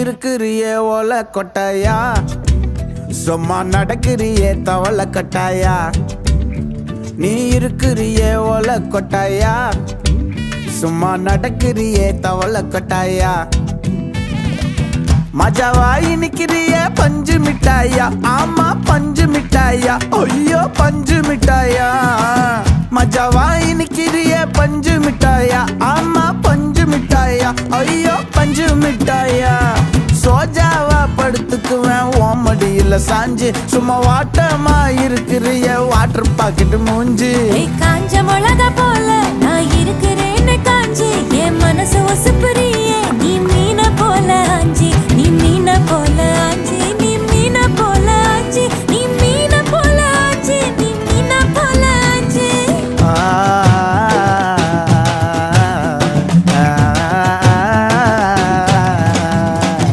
இருக்கிறியே ஓல கொட்டாயா, சும்மா நடக்கிறியே தவள கட்டாயா. நீ இருக்கிறியே ஓல கொட்டாயா, சும்மா நடக்கிறியே தவள கொட்டாயா. மஜாவாய் நிக்கிறிய பஞ்சு மிட்டாயா, ஆமா பஞ்சு மிட்டாயா, ஐயோ பஞ்சு மிட்டாயா. மஜாவாய் நிக்கிறிய பஞ்சு மிட்டாயா, ஆமா பஞ்சு மிட்டாயா, ஐயோ பஞ்சு மிட்டாயா. சோஜாவா படுத்துக்குவேன் ஓமடியில சாஞ்சு, சும்மா வாட்டமா இருக்கிறிய வாட்டர் பாக்கெட் மூஞ்சி. காஞ்ச மிளகா போல நான் இருக்கிறேன்னு காஞ்சி, என் மனசு ஒசுப்புறியே